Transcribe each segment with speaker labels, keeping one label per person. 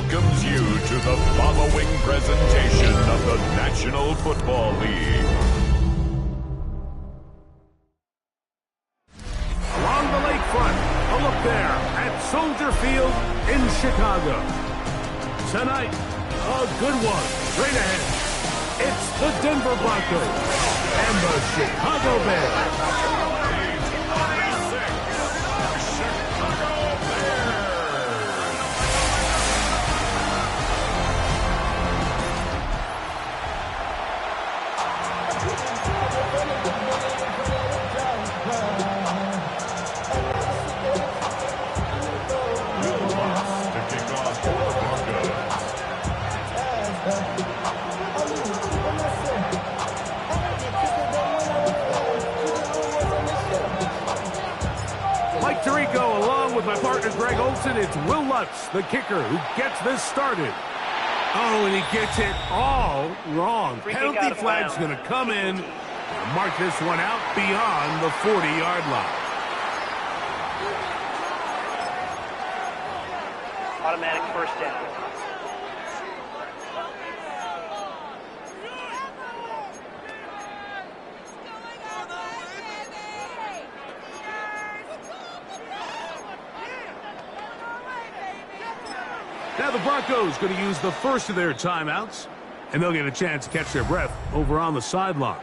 Speaker 1: welcomes you to the following presentation of the National Football League.
Speaker 2: Along the lakefront, a look there at Soldier Field in Chicago. Tonight, a good one straight ahead. It's the Denver Broncos and the Chicago Bears. Mike Tirico, along with my partner Greg Olson, it's Will Lutz, the kicker, who gets this started. Oh, and he gets it all wrong. Penalty flag's going to come in and mark this one out beyond the 40-yard line.
Speaker 3: Automatic first down.
Speaker 2: Now the Broncos going to use the first of their timeouts, and they'll get a chance to catch their breath over on the sideline.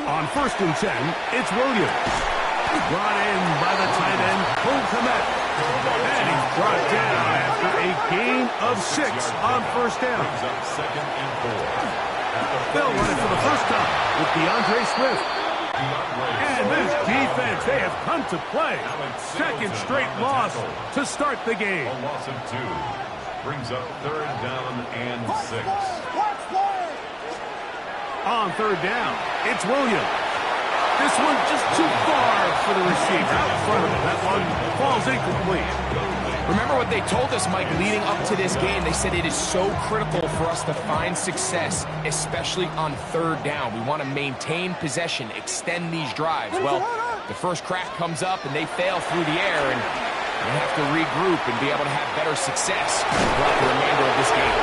Speaker 2: On 1st and 10, it's Williams. Brought in by the tight end, Cole Kmet. And he's brought down after a gain of 6 on 1st down. They'll run it for the first time with DeAndre Swift. And this defense, they have come to play. Second straight loss to start the game.
Speaker 1: A loss of 2 brings up 3rd down and 6.
Speaker 2: On 3rd down, it's Williams. This one just too far for the receiver out in front of him. That one falls incomplete.
Speaker 4: Remember what they told us, Mike, leading up to this game. They said it is so critical for us to find success, especially on 3rd down. We want to maintain possession, extend these drives. Well, the first crack comes up and they fail through the air, and they have to regroup and be able to have better success throughout the remainder of this game.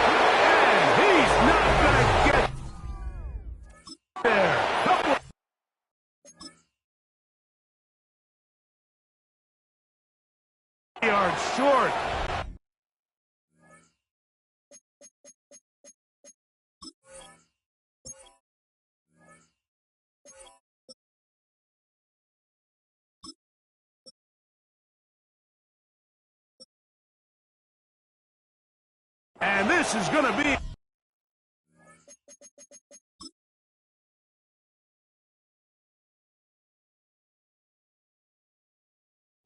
Speaker 2: And he's not going to get there. Yards short. And this is going to be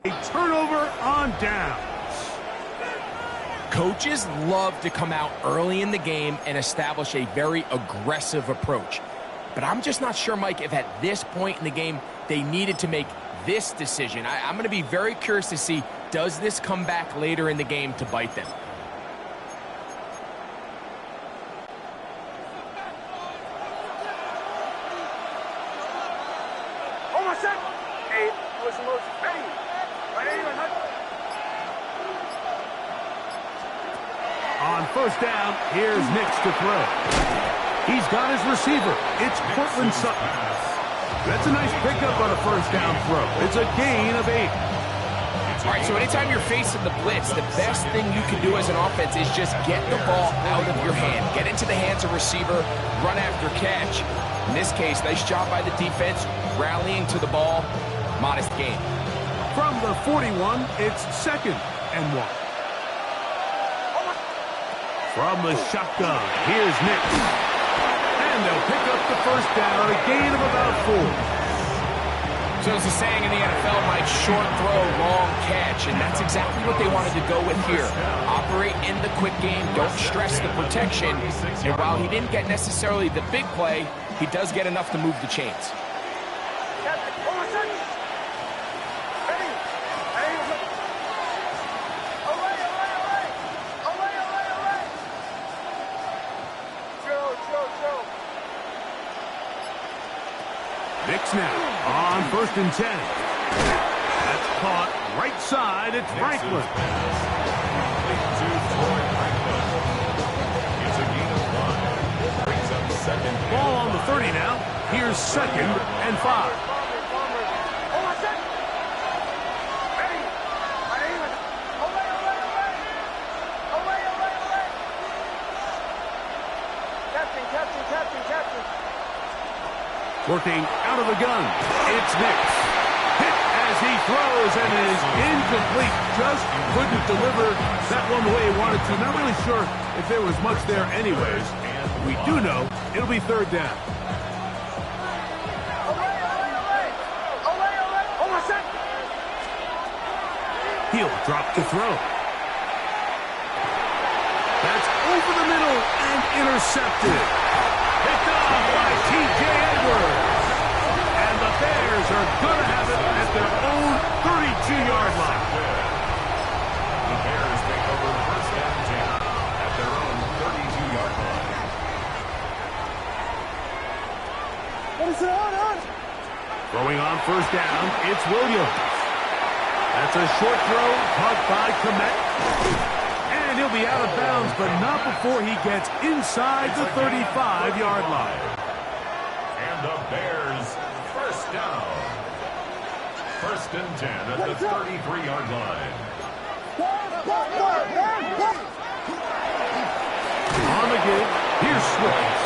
Speaker 2: a turnover on downs.
Speaker 4: Coaches love to come out early in the game and establish a very aggressive approach. But I'm just not sure, Mike, if at this point in the game they needed to make this decision. I'm going to be very curious to see, does this come back later in the game to bite them?
Speaker 2: On 1st down, here's Nix to throw. He's got his receiver. It's Cortland Sutton. That's a nice pickup on a 1st down throw. It's a gain of 8.
Speaker 4: All right, so anytime you're facing the blitz, the best thing you can do as an offense is just get the ball out of your hand. Get into the hands of receiver, run after catch. In this case, nice job by the defense, rallying to the ball. Modest gain.
Speaker 2: From the 41, it's 2nd and 1. From the shotgun, here's Nix. And they'll pick up the 1st down, a gain of about 4.
Speaker 4: So there's a saying in the NFL, Mike, short throw, long catch, and that's exactly what they wanted to go with here. Operate in the quick game, don't stress the protection, and while he didn't get necessarily the big play, he does get enough to move the chains.
Speaker 2: Nix now on 1st and 10. That's caught right side. It's Franklin. Ball on the 30 now. Here's 2nd and 5. Working out of the gun. It's Nix. Hit as he throws and is incomplete. Just couldn't deliver that one the way he wanted to. Not really sure if there was much there anyways. We do know it'll be 3rd down. He'll drop to throw. That's over the middle and intercepted. Picked off by T.J. Edwards. And the Bears are going to have it at their own 32-yard line.
Speaker 1: The Bears take over 1st and 10 at their own 32-yard line.
Speaker 2: Throwing on 1st down, it's Williams. That's a short throw caught by Kmet. And he'll be out of bounds, but not before he gets inside the 35-yard line.
Speaker 1: And the Bears, 1st down. 1st and 10 at the 33-yard line.
Speaker 2: On the give, here's Swift.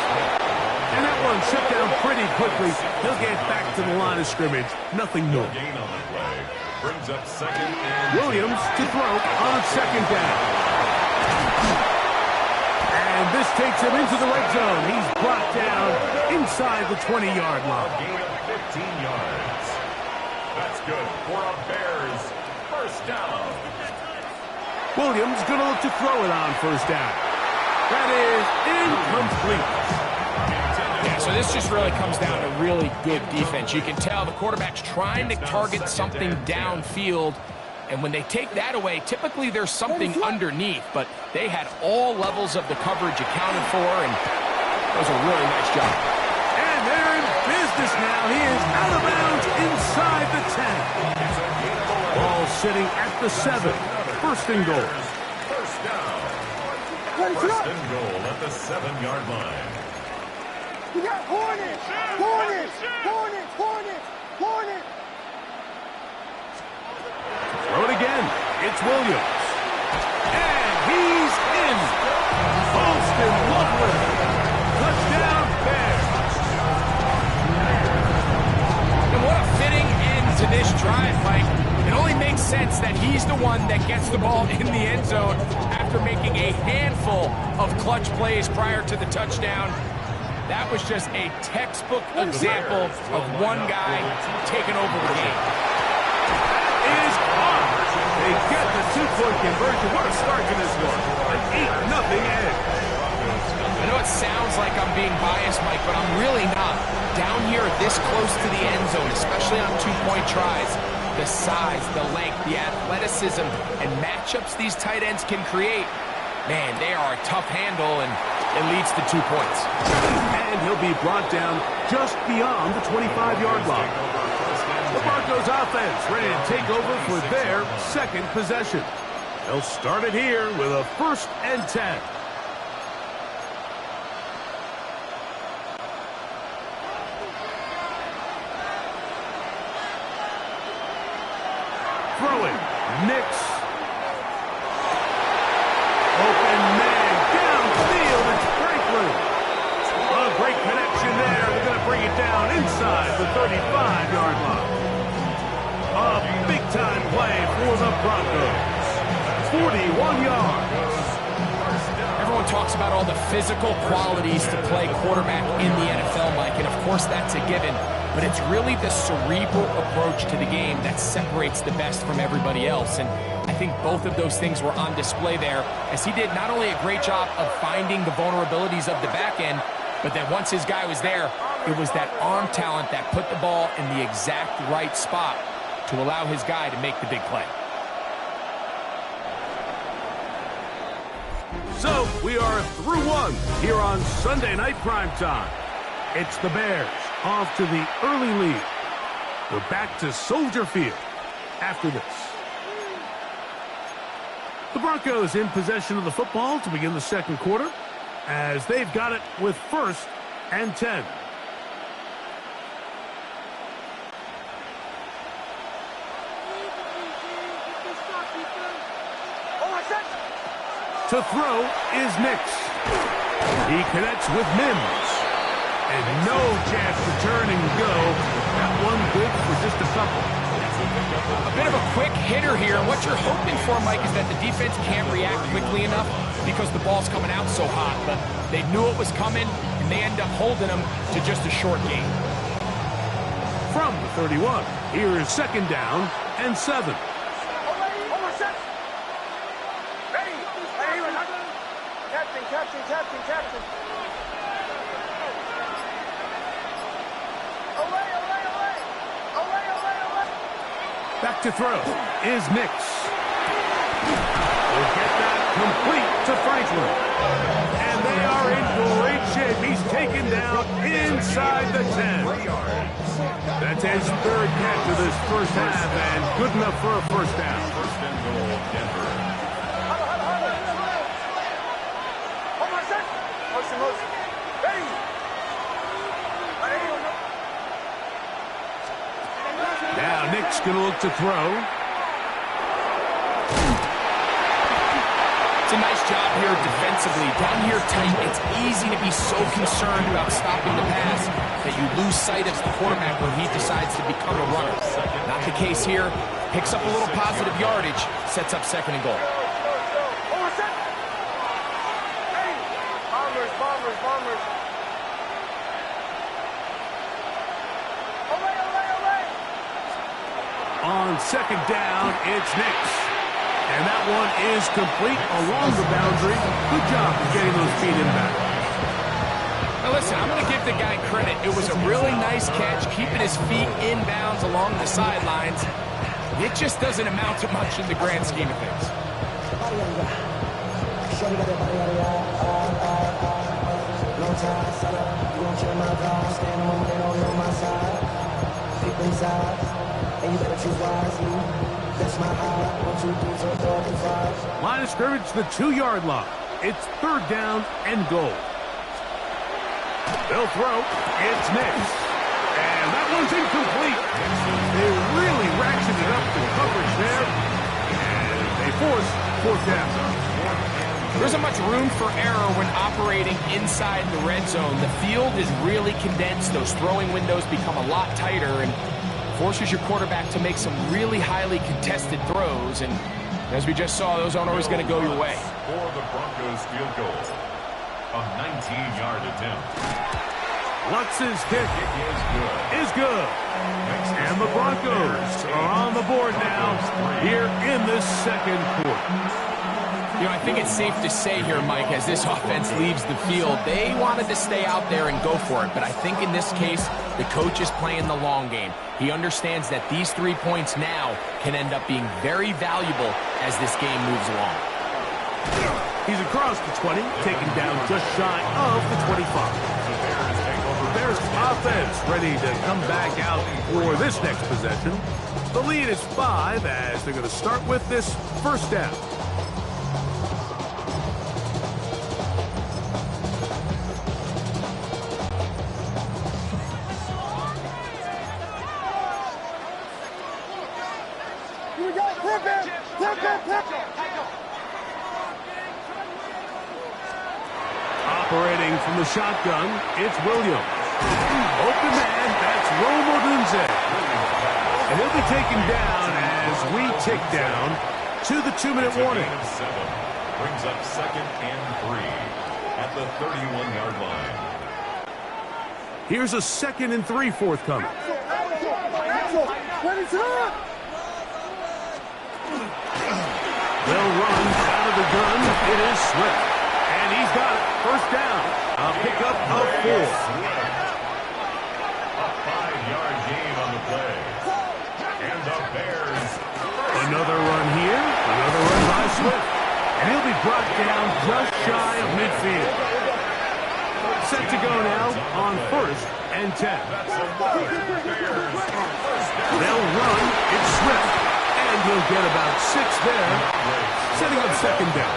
Speaker 2: And that one shut down pretty quickly. He'll get back to the line of scrimmage. Nothing new.
Speaker 1: Gain on the play. Brings up 2nd and
Speaker 2: Williams to throw on 2nd down. And this takes him into the red zone. He's brought down inside the 20-yard line.
Speaker 1: gain of 15 yards. That's good for a Bears 1st down.
Speaker 2: Williams going to look to throw it on 1st down. That is incomplete.
Speaker 4: Yeah, so this just really comes down to really good defense. You can tell the quarterback's trying to target something downfield, and when they take that away, typically there's something underneath, but they had all levels of the coverage accounted for, and that was a really nice job.
Speaker 2: And they're in business now. He is out of bounds inside the 10. Ball sitting at the 7. 1st and goal.
Speaker 1: 1st down. 1st and goal at the 7-yard line.
Speaker 5: You got Hornets! Hornets! Hornets! Hornets! Hornets!
Speaker 2: Throw it again. It's Williams. And he's in. Austin Loveland. Touchdown, Bears.
Speaker 4: And what a fitting end to this drive, Mike. It only makes sense that he's the one that gets the ball in the end zone after making a handful of clutch plays prior to the touchdown. That was just a textbook example of one guy taking over the game.
Speaker 2: Is on. They get the 2-point conversion. What a start to this one. An 8-0 edge.
Speaker 4: I know it sounds like I'm being biased, Mike, but I'm really not. Down here this close to the end zone, especially on 2-point tries, the size, the length, the athleticism, and matchups these tight ends can create, man, they are a tough handle, and it leads to 2 points.
Speaker 2: And he'll be brought down just beyond the 25-yard line. The Broncos offense ready to take over for their 2nd possession. They'll start it here with a 1st and 10. Throwing, Nix. Open man, downfield, it's Franklin. A great connection there. They're going to bring it down inside the 35-yard line. A big-time play for the Broncos. 41 yards.
Speaker 4: Everyone talks about all the physical qualities to play quarterback in the NFL, Mike, and of course that's a given. but it's really the cerebral approach to the game that separates the best from everybody else. And I think both of those things were on display there, as he did not only a great job of finding the vulnerabilities of the back end, but then once his guy was there, it was that arm talent that put the ball in the exact right spot to allow his guy to make the big play.
Speaker 2: So, we are through one here on Sunday Night Primetime. It's the Bears off to the early lead. We're back to Soldier Field after this. The Broncos in possession of the football to begin the second quarter, as they've got it with 1st and 10. To throw is Nix. He connects with Mims. And no chance to turn and go. That one good for just a couple.
Speaker 4: A bit of a quick hitter here. What you're hoping for, Mike, is that the defense can't react quickly enough because the ball's coming out so hot. But they knew it was coming, and they end up holding them to just a short gain.
Speaker 2: From the 31, here is 2nd down and 7.
Speaker 5: Captain.
Speaker 2: Back to throw is Nix. We'll get that complete to Franklin. And they are in great shape. He's taken down inside the 10. That's his 3rd catch of this first half, and good enough for a first down.
Speaker 1: 1st and goal, Denver.
Speaker 2: Now Nick's going to look to throw.
Speaker 4: It's a nice job here defensively. Down here tight, it's easy to be so concerned about stopping the pass that you lose sight of the quarterback when he decides to become a runner. Not the case here. Picks up a little positive yardage, sets up 2nd and goal.
Speaker 5: Bombers.
Speaker 2: On 2nd down, it's Nix. And that one is complete along the boundary. Good job of getting those feet in back.
Speaker 4: Now listen, I'm going to give the guy credit. It was a really nice catch, keeping his feet inbounds along the sidelines. It just doesn't amount to much in the grand scheme of things.
Speaker 2: Line of scrimmage, the 2-yard line. It's 3rd down and goal. They'll throw. It's Nix. And that one's incomplete. They really ratcheted up the coverage there. And they force 4th down.
Speaker 4: There isn't much room for error when operating inside the red zone. The field is really condensed. Those throwing windows become a lot tighter and forces your quarterback to make some really highly contested throws. And as we just saw, those aren't always going to go your way.
Speaker 1: For the Broncos field goal. A 19-yard attempt.
Speaker 2: Lutz's kick is good. And the Broncos are on the board now here in this second quarter.
Speaker 4: You know, I think it's safe to say here, Mike, as this offense leaves the field, they wanted to stay out there and go for it. But I think in this case, the coach is playing the long game. He understands that these 3 points now can end up being very valuable as this game moves along.
Speaker 2: He's across the 20, taken down just shy of the 25. Bears offense ready to come back out for this next possession. The lead is 5 as they're going to start with this first down. Operating from the shotgun, it's Williams. Open man, that's Rome Odunze. And he'll be taken down as we tick down to the 2-minute warning.
Speaker 1: Brings up 2nd and 3 at the 31-yard line.
Speaker 2: Here's a 2nd and 3 forthcoming. They'll run out of the gun. It is Swift. And he's got it. First down. A pickup of 4.
Speaker 1: A 5-yard gain on the play. And the Bears.
Speaker 2: Another run here. Another run by Swift. And he'll be brought down just shy of midfield. Set to go now on 1st and 10. They'll run. It's Swift. And he'll get about 6 there. Setting up 2nd down.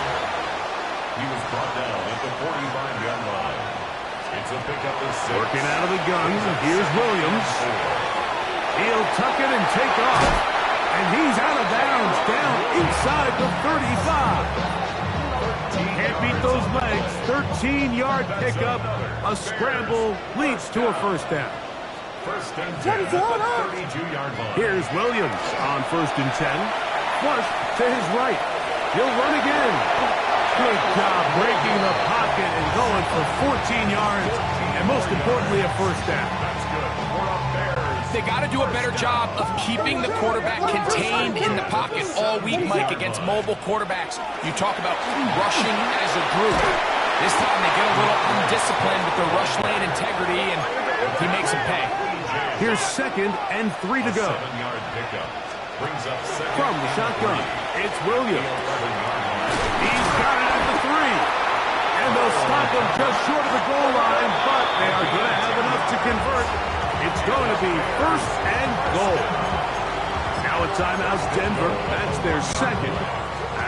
Speaker 1: He was brought down at the 45-yard line. It's a pickup of 6.
Speaker 2: Working out of the gun. Here's Williams. He'll tuck it and take off. And he's out of bounds down inside the 35. Can't beat those legs. 13-yard pickup. A scramble leads to a 1st down.
Speaker 1: 1st and 10 at the 32-yard line.
Speaker 2: Here's Williams on 1st and 10. Flush to his right. He'll run again. Good job breaking the pocket and going for 14 yards. And most importantly, a 1st down.
Speaker 1: That's good. For the Bears.
Speaker 4: They got to do a better job of keeping the quarterback contained in the pocket all week, Mike, against mobile quarterbacks. You talk about rushing as a group. This time they get a little undisciplined with their rush lane integrity, and he makes them pay.
Speaker 2: Here's 2nd and 3 to go.
Speaker 1: 7-yard pickup. Brings up 2nd.
Speaker 2: From the shotgun, it's Williams. He's got it at the 3. And they'll stop him just short of the goal line, but they are going to have enough to convert. It's going to be 1st and goal. Now a timeout's Denver. That's their 2nd.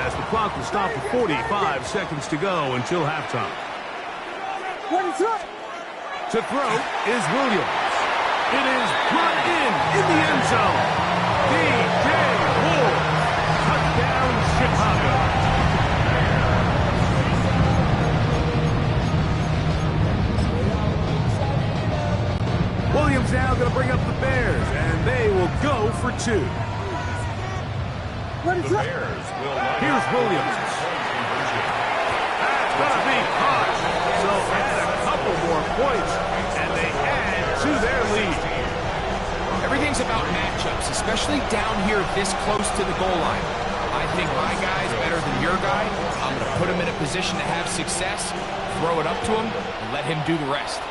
Speaker 2: As the clock will stop at 45 seconds to go until halftime. To throw is Williams. It is brought in the end zone. D.J. Moore. Touchdown, Chicago. Williams now going to bring up the Bears, and they will go for 2.
Speaker 1: The Bears will
Speaker 2: Here's Williams. That's going to be caught. So add a couple more points, and they add to their lead.
Speaker 4: Everything's about matchups, especially down here this close to the goal line. I think my guy's better than your guy. I'm going to put him in a position to have success, throw it up to him, and let him do the rest.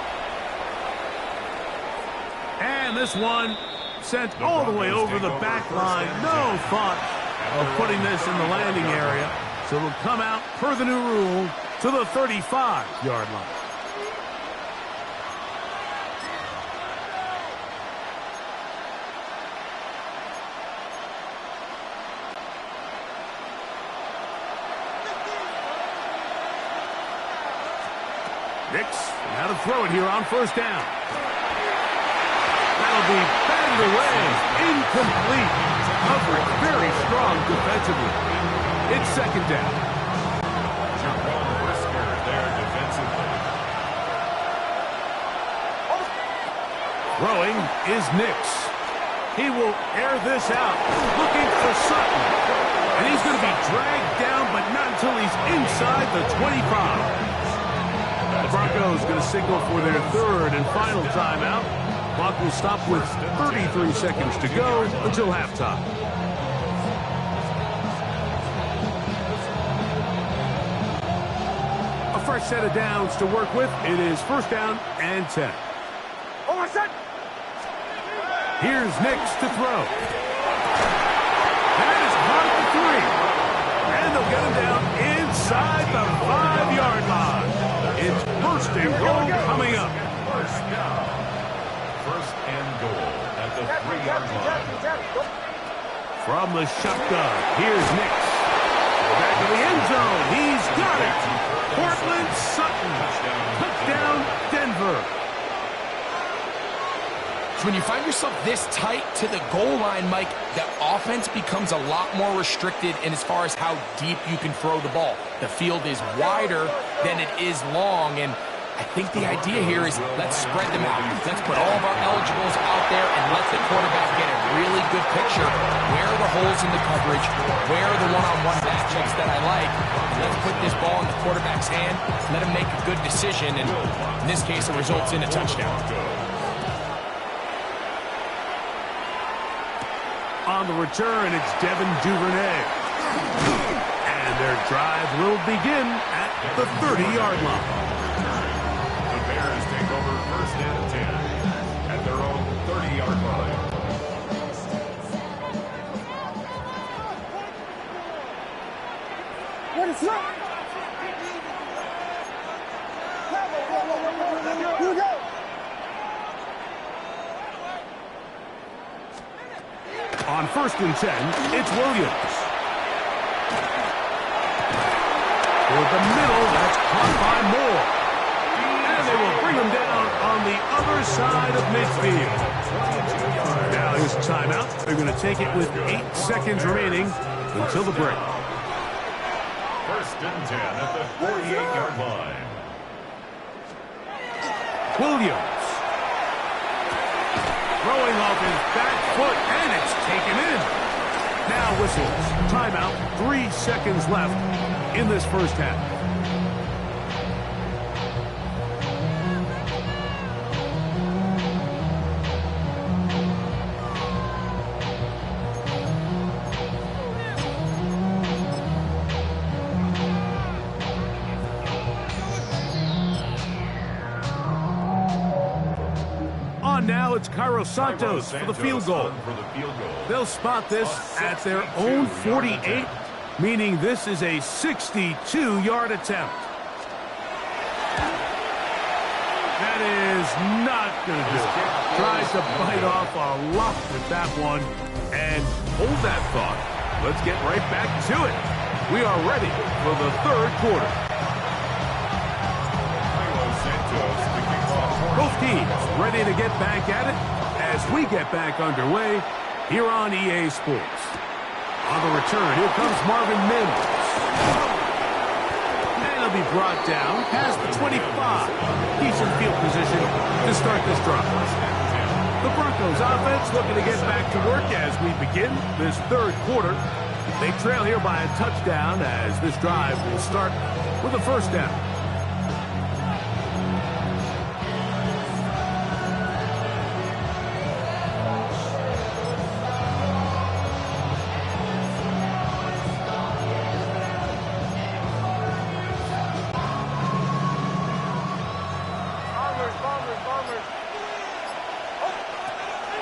Speaker 2: And this one sent all the way over the back line. No thought of putting this in the landing area. So it'll come out, per the new rule, to the 35-yard line. Nix, now to throw it here on 1st down. That'll be batted away. Incomplete. Coverage very strong defensively. It's 2nd down.
Speaker 1: Jaquan Brisker there defensively.
Speaker 2: Throwing is Nix. He will air this out. Looking for Sutton. And he's going to be dragged down, but not until he's inside the 25. The Broncos going to signal for their 3rd and final timeout. Clock will stop with 33 seconds to go until halftime. A fresh set of downs to work with. It is 1st down and 10. Here's Nix to throw. That is caught at the 3. And they'll get him down inside the 5-yard line. It's 1st and goal coming up.
Speaker 1: 1st down. 1st and goal at the 3-yard line.
Speaker 2: From the shotgun, here's Nix. Back to the end zone. He's got it. Cortland Sutton. Touchdown, Denver.
Speaker 4: So when you find yourself this tight to the goal line, Mike, the offense becomes a lot more restricted in as far as how deep you can throw the ball. The field is wider than it is long, and I think the idea here is let's spread them out. Let's put all of our eligibles out there and let the quarterback get a really good picture. Where are the holes in the coverage? Where are the one-on-one matchups that I like? And let's put this ball in the quarterback's hand, let him make a good decision, and in this case, it results in a touchdown.
Speaker 2: On the return, it's Devin Duvernay. And their drive will begin at the 30-yard line.
Speaker 1: The Bears take over first and 10 at their own 30-yard line.
Speaker 5: What is up? Here we go.
Speaker 2: On first and 10, it's Williams. Toward the middle, that's caught by Moore. And they will bring him down on the other side of midfield. Now here's a timeout. They're going to take it with 8 seconds remaining until the break.
Speaker 1: First and 10 at the 48-yard line.
Speaker 2: Williams. Throwing off his back foot, and it's taken in. Now whistles. Timeout. 3 seconds left in this first half. Now it's Cairo Santos for the field goal. They'll spot this at their own 48, meaning this is a 62-yard attempt. That is not going to do it. Tries to bite off a lot with that one. And hold that thought. Let's get right back to it. We are ready for the third quarter. Both teams ready to get back at it as we get back underway here on EA Sports. On the return, here comes Marvin Mims. And he'll be brought down past the 25. He's in field position to start this drive. The Broncos offense looking to get back to work as we begin this third quarter. They trail here by a touchdown as this drive will start with a first down.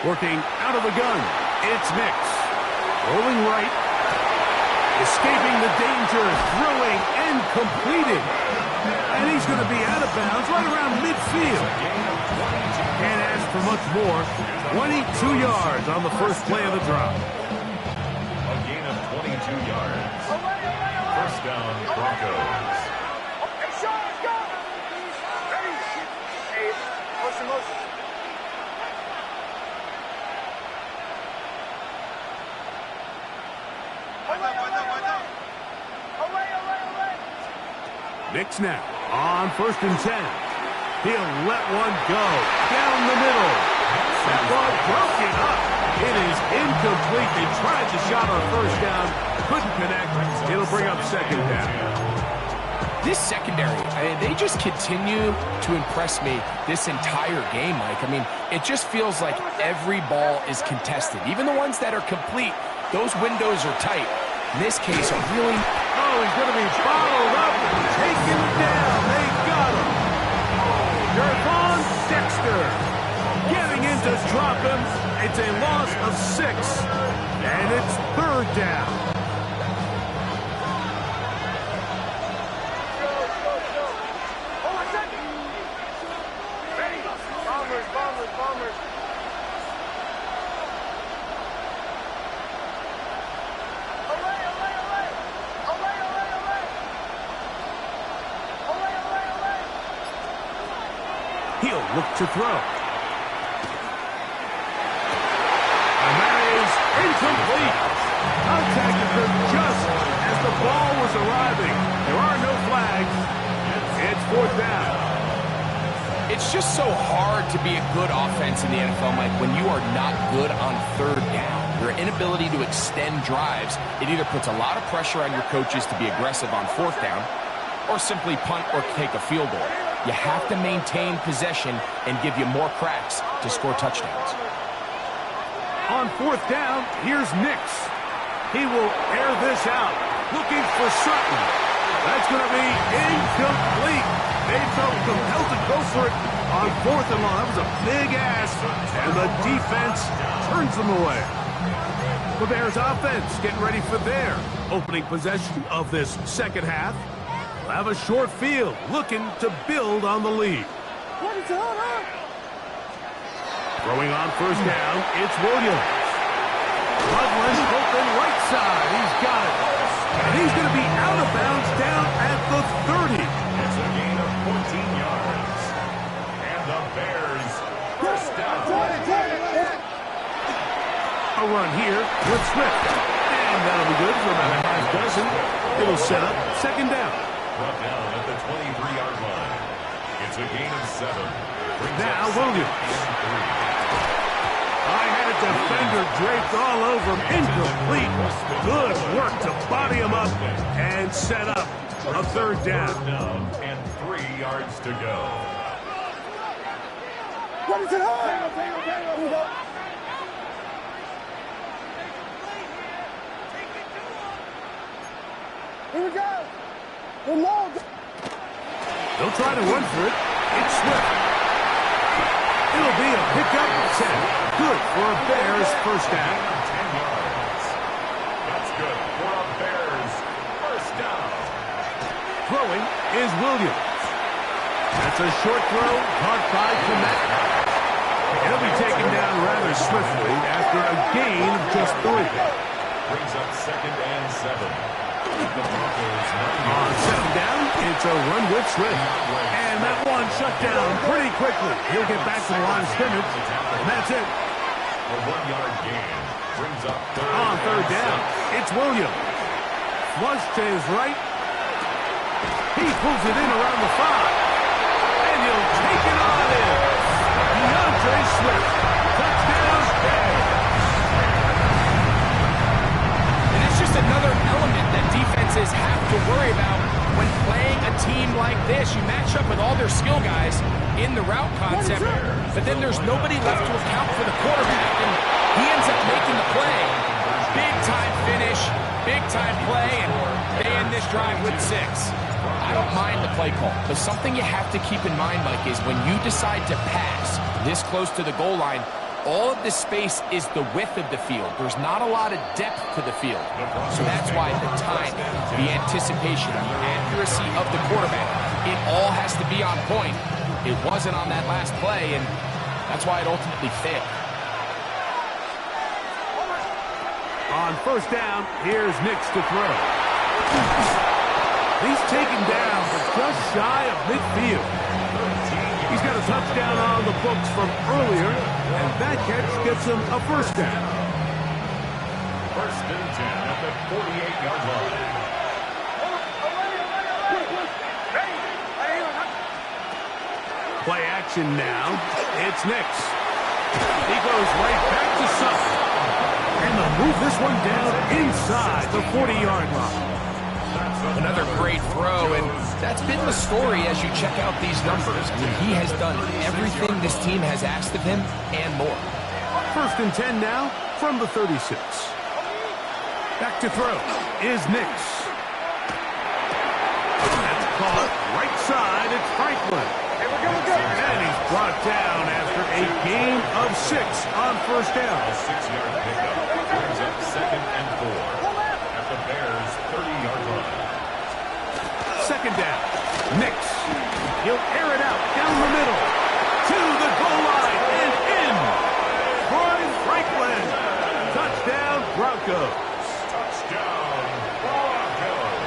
Speaker 2: Working out of the gun, it's Nix. Rolling right. Escaping the danger, throwing and completing. And he's going to be out of bounds right around midfield. Can't ask for much more. 22 yards on the first play of the drive.
Speaker 1: A gain of 22 yards. First down, Broncos.
Speaker 5: Hey, Sean, let's go. Ready? Hey, motion.
Speaker 2: Nix now on first and 10. He'll let one go down the middle. That ball broken up. It is incomplete. They tried the shot on first down. Couldn't connect. It'll bring up second down.
Speaker 4: This secondary, they just continue to impress me this entire game, Mike. I mean, it just feels like every ball is contested. Even the ones that are complete, those windows are tight. In this case, a really...
Speaker 2: Oh, he's going to be followed up and taken down. They got him. Gervon Dexter getting in to drop him. It's a loss of 6, and it's third down.
Speaker 5: Hold on a second. Ready? Bombers.
Speaker 2: He'll look to throw. And that is incomplete. Contact occurred just as the ball was arriving. There are no flags. It's fourth down.
Speaker 4: It's just so hard to be a good offense in the NFL, Mike, when you are not good on third down. Your inability to extend drives, it either puts a lot of pressure on your coaches to be aggressive on fourth down or simply punt or take a field goal. You have to maintain possession and give you more cracks to score touchdowns.
Speaker 2: On fourth down, here's Nix. He will air this out, looking for Sutton. That's going to be incomplete. They felt compelled to go for it on fourth and long. That was a big ask, and the defense turns them away. The Bears offense getting ready for their opening possession of this second half. They'll have a short field, looking to build on the lead. Throwing on first down, it's Williams. Loveland open right side. He's got it. And he's going to be out of bounds down at the 30.
Speaker 1: It's a gain of 14 yards. And the Bears first down.
Speaker 2: A run here with Swift. And that'll be good for about a half dozen. It'll set up second down.
Speaker 1: Brought down at the 23-yard line. It's a gain of 7.
Speaker 2: Now Williams. I had a defender draped all over him. Incomplete. Good work to body him up and set up a third down.
Speaker 1: And 3 yards to go.
Speaker 5: What is it on? Here we go. We're long.
Speaker 2: They'll try to run for it. It's Swift. It'll be a pickup of 10. Good for a Bears first down.
Speaker 1: 10 yards. That's good for a Bears first down.
Speaker 2: Throwing is Williams. That's a short throw, caught by Kmet. He'll be taken down rather swiftly after a gain of just 3.
Speaker 1: Brings up 2nd and 7.
Speaker 2: On second down, it's a run with Swift. And that one shut down pretty quickly. He'll get back to the line of scrimmage, and that's it.
Speaker 1: A 1-yard gain brings up
Speaker 2: On third down, it's Williams. Flush to his right. He pulls it in around the 5. And he'll take it on in. DeAndre Swift. Touchdown, Bears.
Speaker 4: And it's just another element that defenses have to worry about when playing a team like this. You match up with all their skill guys in the route concept, but then there's nobody left to account for the quarterback, and he ends up making the play. Big-time finish, big-time play, and they end this drive with 6. I don't mind the play call, but something you have to keep in mind, Mike, is when you decide to pass this close to the goal line, all of the space is the width of the field. There's not a lot of depth to the field. So that's why the timing, the anticipation, the accuracy of the quarterback, it all has to be on point. It wasn't on that last play, and that's why it ultimately failed.
Speaker 2: On first down, here's Nix to throw. He's taken down, but just shy of midfield. He's got a touchdown on the books from earlier, and that catch gets him a first down.
Speaker 1: 1st and 10 at the 48-yard line.
Speaker 2: Play action now. It's Nix. He goes right back to Sutton. And they'll move this one down inside the 40-yard line.
Speaker 4: Another great throw, and that's been the story as you check out these numbers. I mean, he has done everything this team has asked of him and more.
Speaker 2: 1st and 10 now from the 36. Back to throw is Nix. That's caught right side. It's Franklin. And he's brought down after a gain of 6 on first down.
Speaker 1: A 6-yard pickup brings up 2nd and 4 at the Bears' 30-yard line.
Speaker 2: Second down. Nix. He'll air it out down the middle to the goal line and in. Troy Franklin. Touchdown, Broncos.
Speaker 1: Touchdown, Broncos.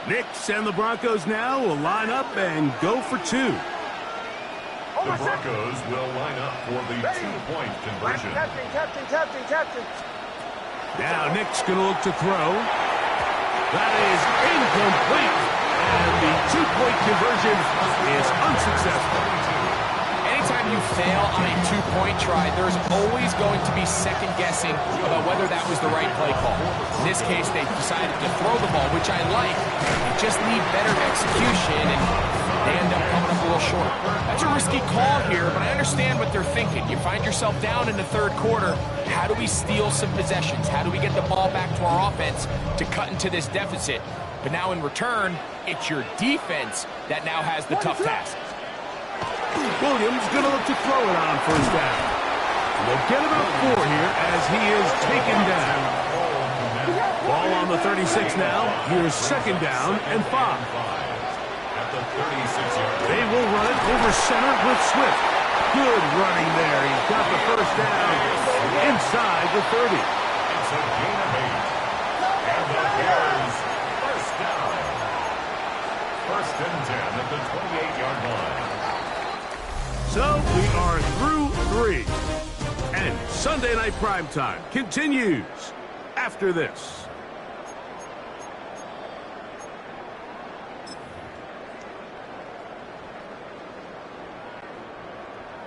Speaker 2: Nix and the Broncos now will line up and go for 2.
Speaker 1: The Broncos will line up for the 2-point conversion.
Speaker 5: Captain.
Speaker 2: Now Nix going to look to throw. That is incomplete. And the 2-point conversion is unsuccessful.
Speaker 4: And anytime you fail on a two-point try, there's always going to be second-guessing about whether that was the right play call. In this case, they decided to throw the ball, which I like. They just need better execution, and they end up coming up a little short. That's a risky call here, but I understand what they're thinking. You find yourself down in the third quarter. How do we steal some possessions? How do we get the ball back to our offense to cut into this deficit? But now in return, it's your defense that now has the tough task.
Speaker 2: Williams going to look to throw it on first down. They'll get about 4 here as he is taken down. Ball on the 36 now. Here's second down and 5. They will run it over center with Swift. Good running there. He's got the first down inside the 30.
Speaker 1: It's a gain of 8. And the Bears first down. First and 10 at the 28-yard line.
Speaker 2: So we are through 3. And Sunday Night Primetime continues after this.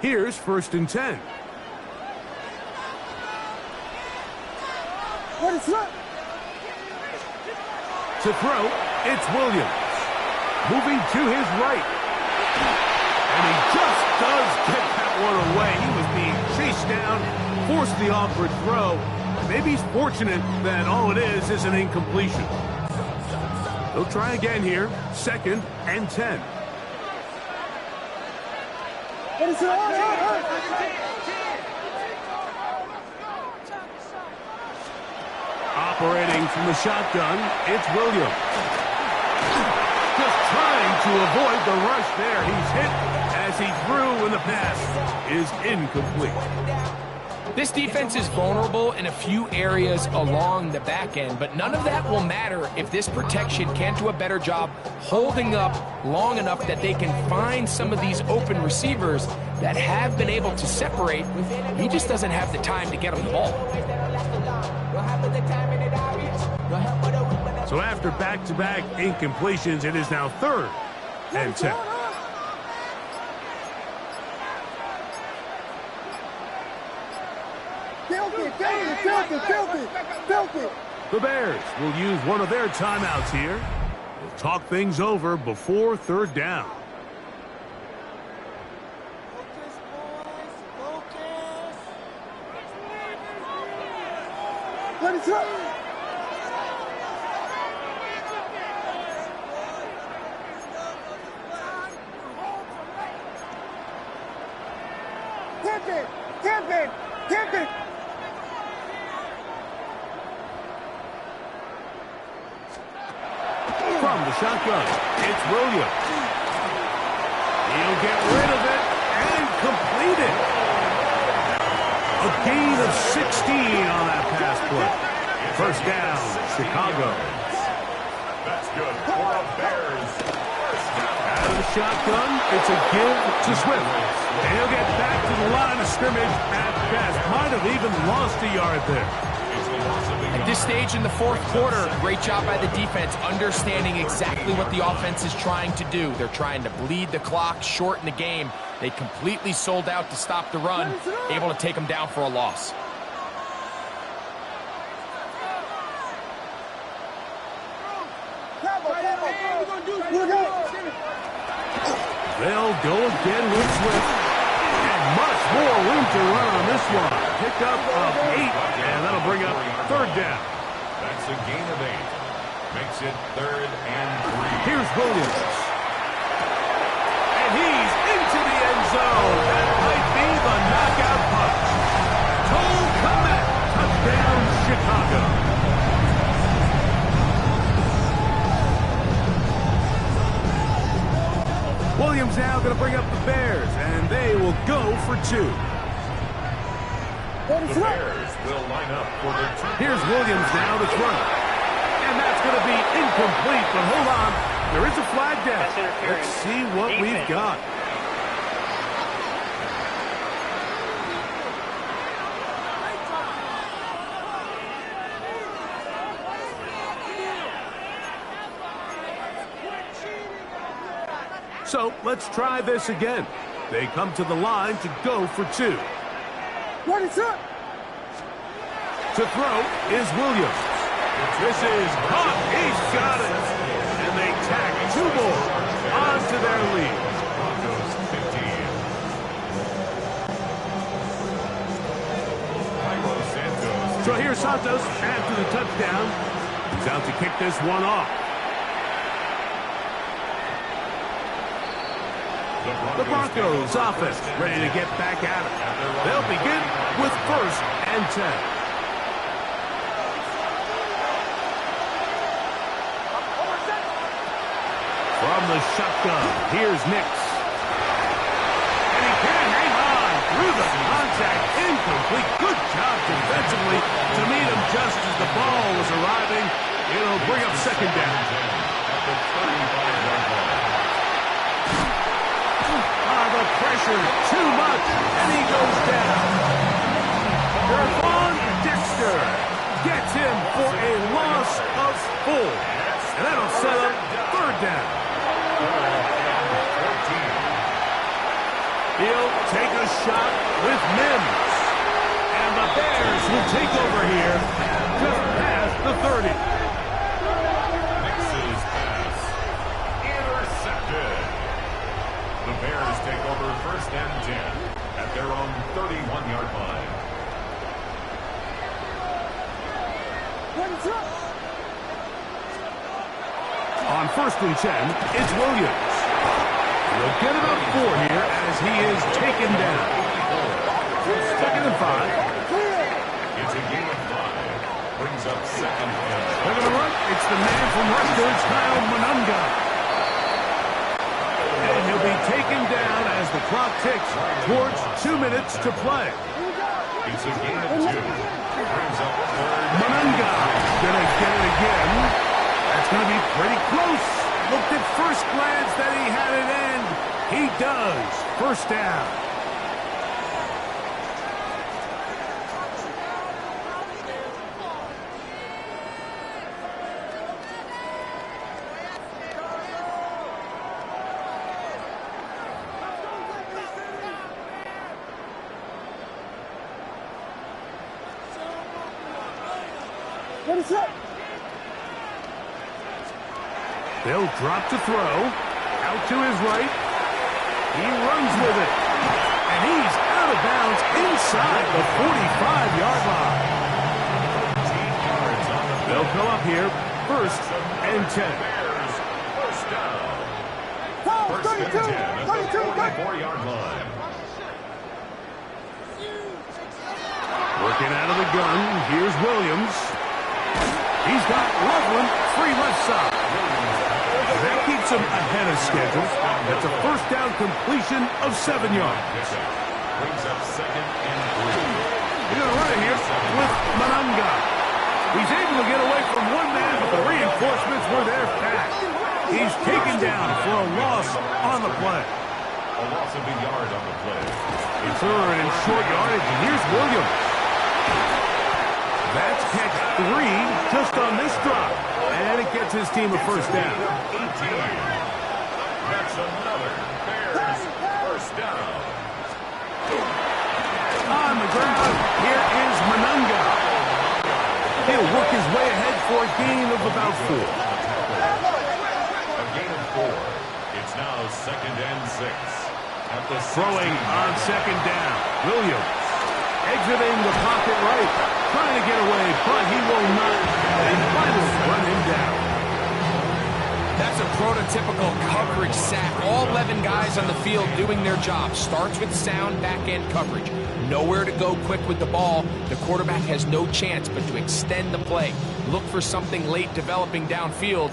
Speaker 2: Here's first and 10.
Speaker 5: What is that?
Speaker 2: To throw, it's Williams. Moving to his right. And he just does get that one away. He was being chased down, forced the awkward throw. Maybe he's fortunate that all it is an incompletion. They'll try again here. Second and 10.
Speaker 5: What is that?
Speaker 2: Operating from the shotgun, it's Williams. Just trying to avoid the rush there. He's hit as he threw when the pass is incomplete.
Speaker 4: This defense is vulnerable in a few areas along the back end, but none of that will matter if this protection can't do a better job holding up long enough that they can find some of these open receivers that have been able to separate. He just doesn't have the time to get them the ball.
Speaker 2: So after back-to-back incompletions, it is now third and 10.
Speaker 5: Filthy.
Speaker 2: The Bears will use one of their timeouts here. They'll talk things over before third down.
Speaker 5: Focus, boys. Focus. Let it go. Tip it.
Speaker 2: From the shotgun, it's Williams. He'll get rid of it and complete it. A gain of 16 on that pass play. First down, Chicago.
Speaker 1: That's good for a Bears.
Speaker 2: Out of the shotgun, it's a give to Swift. And he'll get back to the line of scrimmage at best. Might have even lost a yard there.
Speaker 4: At this stage in the fourth quarter, great job by the defense, understanding exactly what the offense is trying to do. They're trying to bleed the clock, shorten the game. They completely sold out to stop the run, able to take them down for a loss.
Speaker 2: They'll go again with Swift. And much more room to run on this one. Pick up of 8, and that'll bring up third down.
Speaker 1: That's a gain of 8. Makes it third and 3.
Speaker 2: Here's Williams. And he's into the end zone. That might be the knockout punch. Cole Kmet, touchdown Chicago. Williams now going to bring up the Bears, and they will go for 2.
Speaker 1: The Bears will line up for their 2.
Speaker 2: Here's Williams now to throw. And that's going to be incomplete, but hold on. There is a flag down. Let's see what we've got. So let's try this again. They come to the line to go for two.
Speaker 5: Ready, set.
Speaker 2: To throw is Williams. This is caught. He's got it. And they tack two more onto their lead.
Speaker 1: Broncos 15. Cairo Santos.
Speaker 2: So here's Santos after the touchdown. He's out to kick this one off. The Broncos offense ready to get back at it. They'll begin with 1st and 10. From the shotgun, here's Nix. And he can't hang on through the contact. Incomplete. Good job defensively to meet him just as the ball was arriving. It'll bring up 2nd down.
Speaker 1: At the 35-yard line.
Speaker 2: The pressure, too much, and he goes down. Gervon Dexter gets him for a loss of 4. And that'll set up 3rd down. He'll take a shot with Mims. And the Bears will take over here just past the 30.
Speaker 1: Nix's pass. Intercepted. The Bears take over 1st and 10 at their own 31-yard line.
Speaker 5: Ready, set.
Speaker 2: On 1st and 10, it's Williams. He'll get about 4 here as he is taken down. 2nd and 5.
Speaker 1: It's a gain of 5. Brings up 2nd and
Speaker 2: They're going to run. It's the man from Rutgers, Kyle Monunga. And he'll be taken down as the clock ticks towards 2 minutes to play.
Speaker 1: it's a gain of 2. Brings up 3rd.
Speaker 2: Monunga gonna get it again. That's gonna be pretty close. Looked at first glance that he had it end. He does. 1st down.
Speaker 5: Ready, set.
Speaker 2: They'll drop to throw. Out to his right. He runs with it. And he's out of bounds inside the 45-yard line. They'll come up here 1st and 10.
Speaker 1: Bears, 1st down.
Speaker 5: Foul,
Speaker 1: 1st and
Speaker 5: 32,
Speaker 1: 10 at the
Speaker 5: 32,
Speaker 1: 44-yard line.
Speaker 2: Working out of the gun. Here's Williams. He's got Loveland free left side. That keeps him ahead of schedule. That's a 1st down completion of 7 yards.
Speaker 1: Brings up 2nd and 3.
Speaker 2: He's going to run it here with Monunga. He's able to get away from one man, but the reinforcements were there fast. He's taken down for a loss on the play.
Speaker 1: A loss of a yard on the play.
Speaker 2: It's 3rd and short yardage, and here's Williams. That's catch 3 just on this drive. And it gets his team a 1st down.
Speaker 1: 18. That's another Bears 1st down.
Speaker 2: On the ground, here is Monunga. He'll work his way ahead for a gain of about 4.
Speaker 1: A gain of 4. It's now 2nd and 6. At the
Speaker 2: Throwing on 2nd down. Williams exiting the pocket right. Trying to get away, but he will not. And finally run him down.
Speaker 4: That's a prototypical coverage sack. All 11 guys on the field doing their job. Starts with sound back-end coverage. Nowhere to go quick with the ball. The quarterback has no chance but to extend the play. Look for something late developing downfield.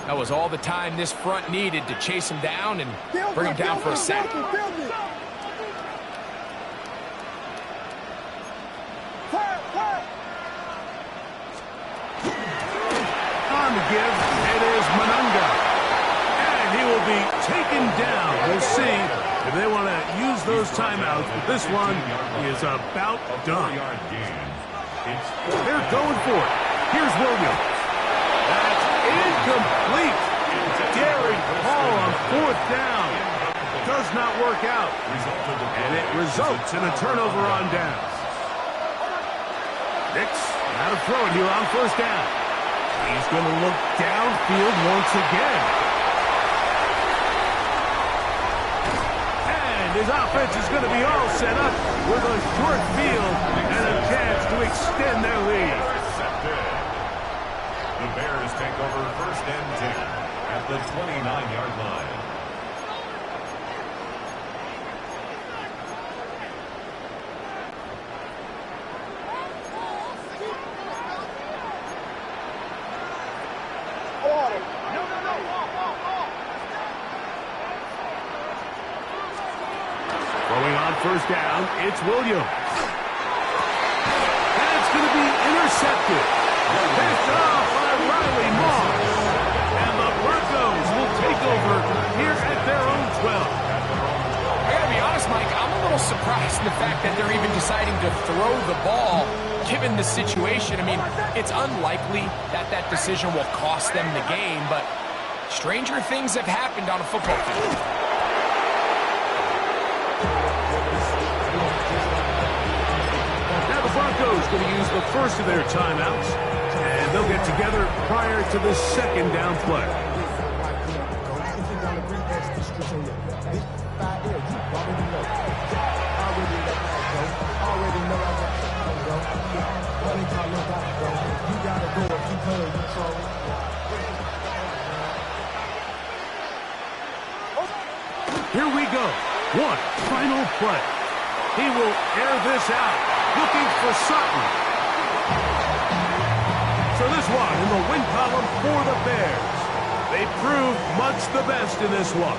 Speaker 4: That was all the time this front needed to chase him down and bring him down for a sack.
Speaker 2: On the give, it is Monunga. And he will be taken down. We'll see if they want to use those timeouts, but this one is about done. They're going for it. Here's Williams. That's incomplete. Derek Hall on 4th down. Does does not work out. And it results in a turnover on downs. Nix out of throwing here on first down. He's going to look downfield once again. And his offense is going to be all set up with a short field and a chance to extend their lead.
Speaker 1: The Bears take over first and 10 at the 29-yard line.
Speaker 2: Throwing on first down, it's Williams. And it's going to be intercepted. Picked off by Riley Moss. And the Broncos will take over here at their own 12.
Speaker 4: I gotta be honest, Mike, I'm a little surprised in the fact that they're even deciding to throw the ball given the situation. I mean, it's unlikely that that decision will cost them the game, but stranger things have happened on a football field.
Speaker 2: Now the Broncos going to use the first of their timeouts, and they'll get together prior to the second down play. Here we go. One final play. He will air this out, looking for Sutton. So this one in the win column for the Bears. They proved much the best in this one.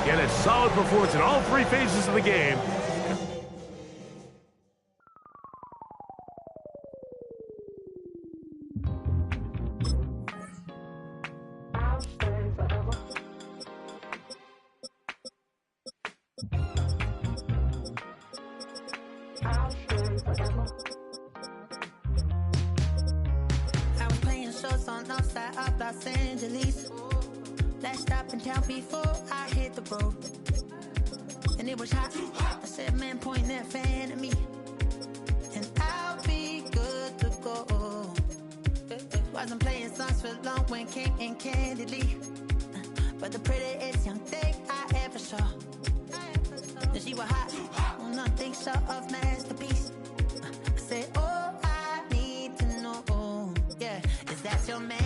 Speaker 2: Again, a solid performance in all three phases of the game.
Speaker 6: I was playing shows on outside of Los Angeles. Last stop in town before I hit the road. And it was hot. I said, man, point that fan at me. And I'll be good to go. Wasn't playing songs for long when came in candidly. But the prettiest young thing I ever saw. And she was hot. Oh, nothing short of masterpiece. I said, oh, I need to know. Yeah, is that your man?